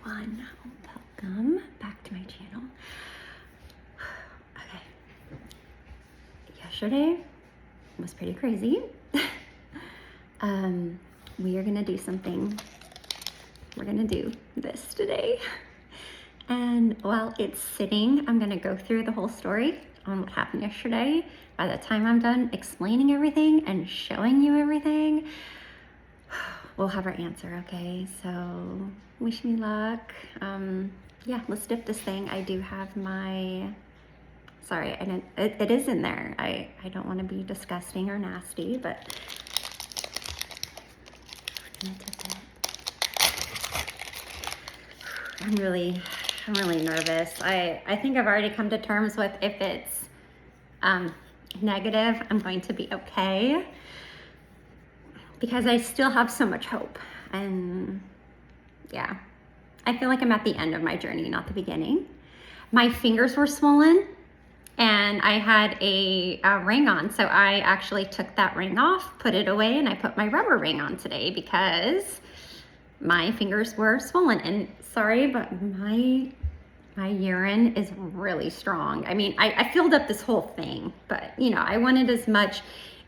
everyone, welcome back to my channel. Okay, yesterday was pretty crazy. We are gonna do something. We're gonna do this today, and while it's sitting, I'm gonna go through the whole story on what happened yesterday. By the time I'm done explaining everything and showing you everything, we'll have our answer, okay? So wish me luck. Yeah, let's dip this thing. I do have my, sorry, it is in there. I don't want to be disgusting or nasty, but we're gonna dip it. I'm really nervous. I think I've already come to terms with if it's negative, I'm going to be okay, because I still have so much hope. And yeah, I feel like I'm at the end of my journey, not the beginning. My fingers were swollen and I had a ring on. So I actually took that ring off, put it away, and I put my rubber ring on today because my fingers were swollen. And sorry, but my urine is really strong. I mean, I filled up this whole thing, but you know, I wanted as much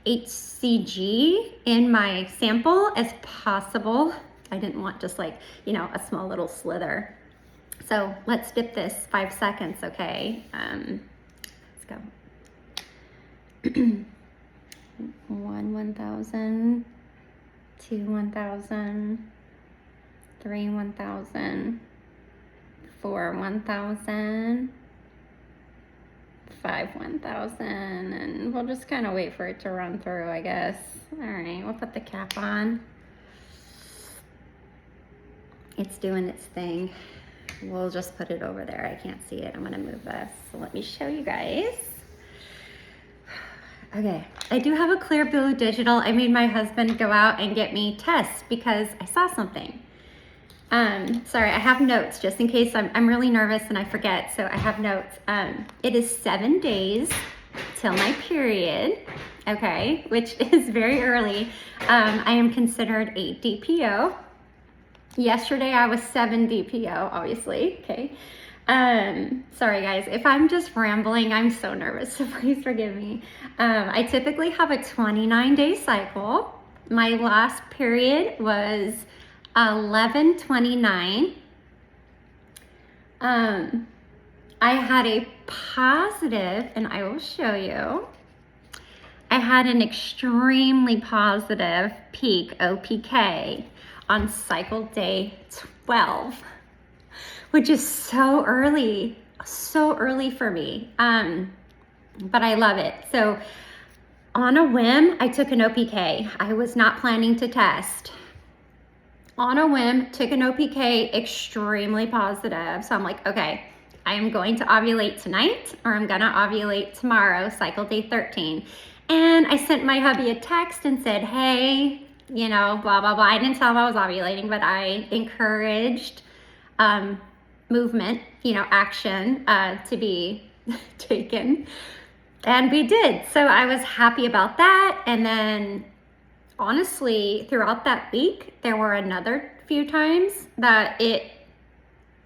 HCG in my sample as possible. I didn't want just like, you know, a small little slither. So let's dip this 5 seconds, okay? Let's go. 1,000, 1,000, 1,000, 1,000, 1,000, and we'll just kind of wait for it to run through, I guess. All right, we'll put the cap on. It's doing its thing. We'll just put it over there. I can't see it. I'm gonna move this. So let me show you guys. Okay, I do have a clear blue digital. I made my husband go out and get me tests because I saw something. Sorry, I have notes just in case I'm really nervous and I forget, so I have notes. It is 7 days till my period, okay, which is very early. I am considered a DPO. Yesterday I was 7 DPO, obviously, okay. Sorry guys, if I'm just rambling, I'm so nervous, so please forgive me. I typically have a 29-day cycle. My last period was 11/29. I had a positive, and I will show you. I had an extremely positive peak OPK on cycle day 12, which is so early for me. But I love it. So on a whim, I took an OPK. I was not planning to test. On a whim, took an OPK, extremely positive. So I'm like, okay, I am going to ovulate tonight, or I'm gonna ovulate tomorrow, cycle day 13. And I sent my hubby a text and said, hey, you know, blah, blah, blah. I didn't tell him I was ovulating, but I encouraged movement, you know, action to be taken. And we did. So I was happy about that. And then honestly, throughout that week, there were another few times that it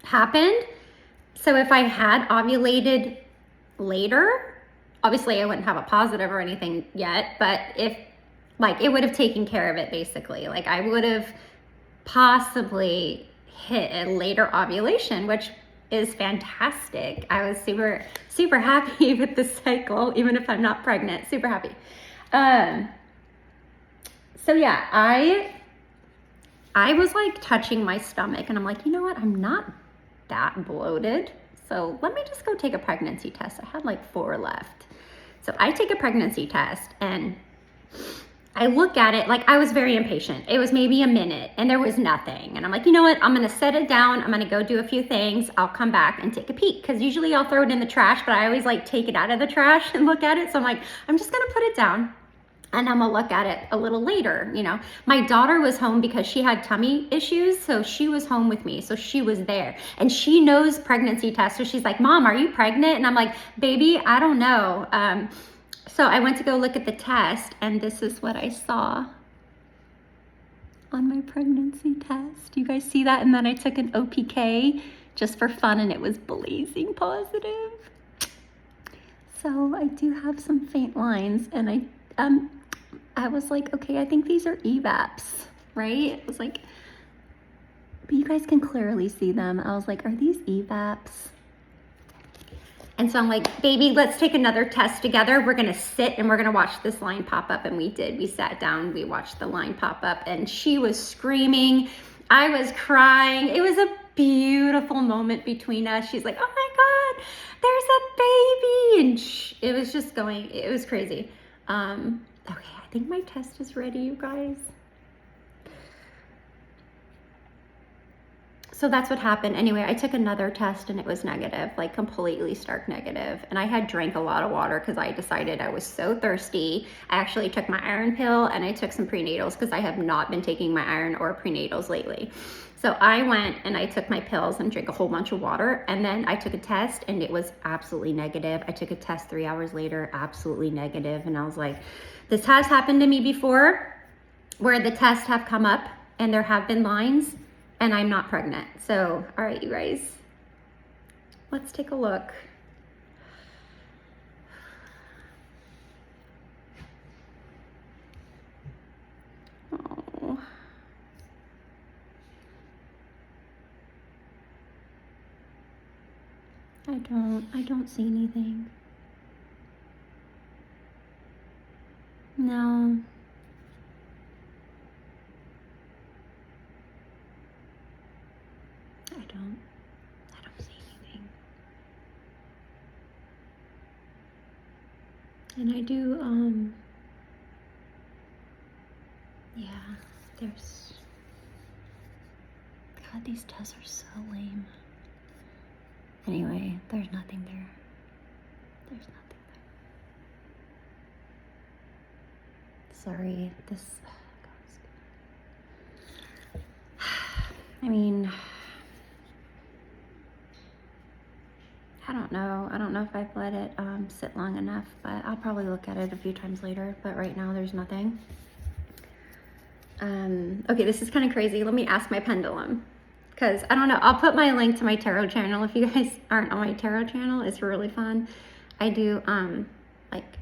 happened. So if I had ovulated later, obviously I wouldn't have a positive or anything yet, but if like it would have taken care of it basically. Like I would have possibly hit a later ovulation, which is fantastic. I was super happy with the cycle, even if I'm not pregnant, super happy. So yeah, I was like touching my stomach and I'm like, you know what? I'm not that bloated. So let me just go take a pregnancy test. I had like 4 left. So I take a pregnancy test and I look at it, like I was very impatient. It was maybe a minute and there was nothing. And I'm like, you know what? I'm gonna set it down. I'm gonna go do a few things. I'll come back and take a peek. Cause usually I'll throw it in the trash, but I always like take it out of the trash and look at it. So I'm like, I'm just gonna put it down and I'm gonna look at it a little later, you know. My daughter was home because she had tummy issues, so she was home with me, so she was there. And she knows pregnancy tests, so she's like, Mom, are you pregnant? And I'm like, baby, I don't know. So I went to go look at the test, and this is what I saw. on my pregnancy test. You guys see that? And then I took an OPK just for fun and it was blazing positive. So I do have some faint lines and I was like, okay, I think these are EVAPs, right? It was like, but you guys can clearly see them. I was like, are these EVAPs? And so I'm like, baby, let's take another test together. We're gonna sit and we're gonna watch this line pop up. And we did. We sat down, we watched the line pop up, and she was screaming. I was crying. It was a beautiful moment between us. She's like, oh my God, there's a baby. And it was just going, it was crazy. Okay, I think my test is ready, you guys. So that's what happened. Anyway, I took another test and it was negative, like completely stark negative. And I had drank a lot of water because I decided I was so thirsty. I actually took my iron pill and I took some prenatals because I have not been taking my iron or prenatals lately. So I went and I took my pills and drank a whole bunch of water. And then I took a test and it was absolutely negative. I took a test 3 hours later, absolutely negative. And I was like, this has happened to me before where the tests have come up and there have been lines. And I'm not pregnant. So, all right, you guys, let's take a look. Oh. I don't see anything. No. I don't see anything. And I do, yeah, there's, God, these tests are so lame. Anyway, there's nothing there. There's nothing there. Sorry, this, I mean, I don't know. I don't know if I've let it sit long enough, but I'll probably look at it a few times later. But right now there's nothing. Okay, this is kind of crazy. Let me ask my pendulum. Because I don't know. I'll put my link to my tarot channel if you guys aren't on my tarot channel. It's really fun. I do like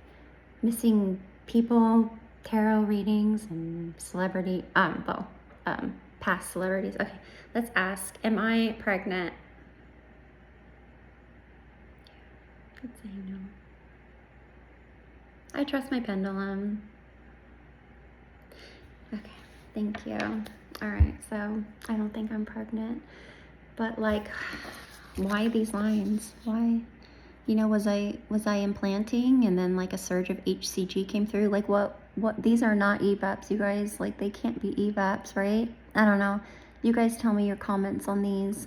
missing people tarot readings and celebrity, past celebrities. Okay, let's ask. Am I pregnant? Let's say no. I trust my pendulum. Okay, thank you. All right, so I don't think I'm pregnant, but like, why these lines? Why? You know, was I implanting and then like a surge of HCG came through? Like what, these are not EVAPs, you guys. Like they can't be EVAPs, right? I don't know. You guys tell me your comments on these.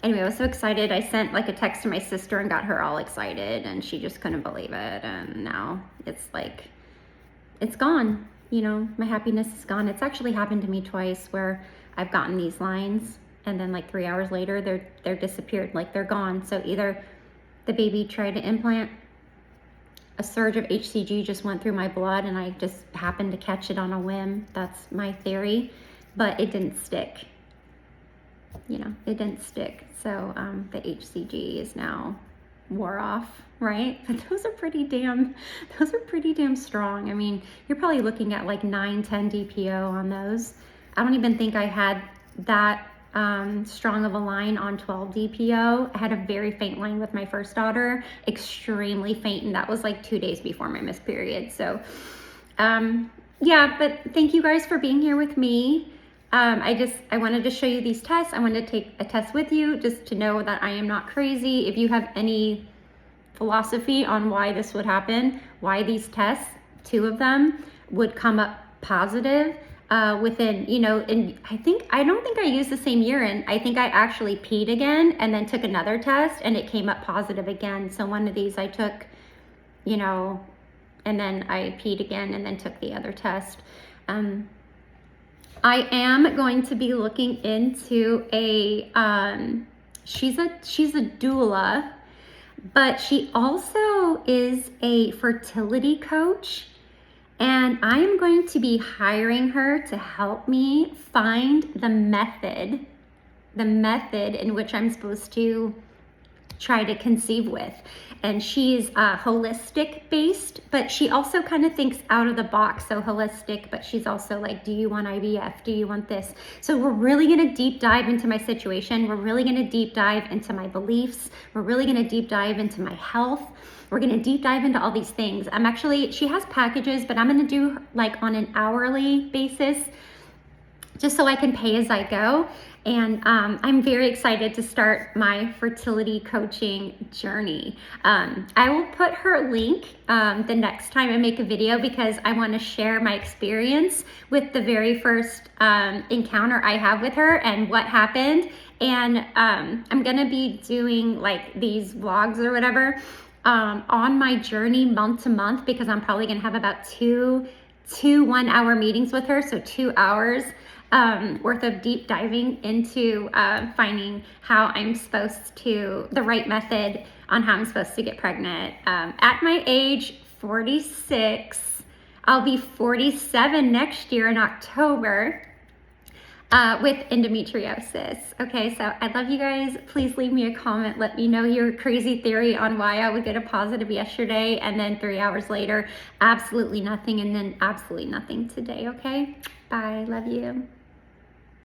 Anyway, I was so excited. I sent like a text to my sister and got her all excited and she just couldn't believe it. And now it's like, it's gone. You know, my happiness is gone. It's actually happened to me twice where I've gotten these lines and then like 3 hours later, they're disappeared, like they're gone. So either the baby tried to implant, a surge of HCG just went through my blood and I just happened to catch it on a whim. That's my theory, but it didn't stick. You know, it didn't stick. So the HCG is now wore off, right? But those are pretty damn strong. I mean, you're probably looking at like 9, 10 DPO on those. I don't even think I had that strong of a line on 12 DPO. I had a very faint line with my first daughter, extremely faint, and that was like 2 days before my missed period. So yeah, but thank you guys for being here with me. I wanted to show you these tests. I wanted to take a test with you just to know that I am not crazy. If you have any philosophy on why this would happen, why these tests, 2 of them, would come up positive within, you know, and I don't think I used the same urine. I think I actually peed again and then took another test and it came up positive again. So one of these I took, you know, and then I peed again and then took the other test. I am going to be looking into a, she's a doula, but she also is a fertility coach. And I am going to be hiring her to help me find the method in which I'm supposed to try to conceive with. And she's holistic based, but she also kind of thinks out of the box. So holistic, but she's also like, do you want IVF? Do you want this? So we're really going to deep dive into my situation. We're really going to deep dive into my beliefs. We're really going to deep dive into my health. We're going to deep dive into all these things. She has packages, but I'm going to do like on an hourly basis, just so I can pay as I go. And I'm very excited to start my fertility coaching journey. I will put her link the next time I make a video, because I want to share my experience with the very first encounter I have with her and what happened. And I'm going to be doing like these vlogs or whatever on my journey month to month, because I'm probably going to have about two 1-hour meetings with her. So 2 hours worth of deep diving into finding how I'm supposed to, the right method on how I'm supposed to get pregnant. At my age 46, I'll be 47 next year in October with endometriosis. Okay, so I love you guys. Please leave me a comment. Let me know your crazy theory on why I would get a positive yesterday and then 3 hours later, absolutely nothing, and then absolutely nothing today, okay? Bye, love you.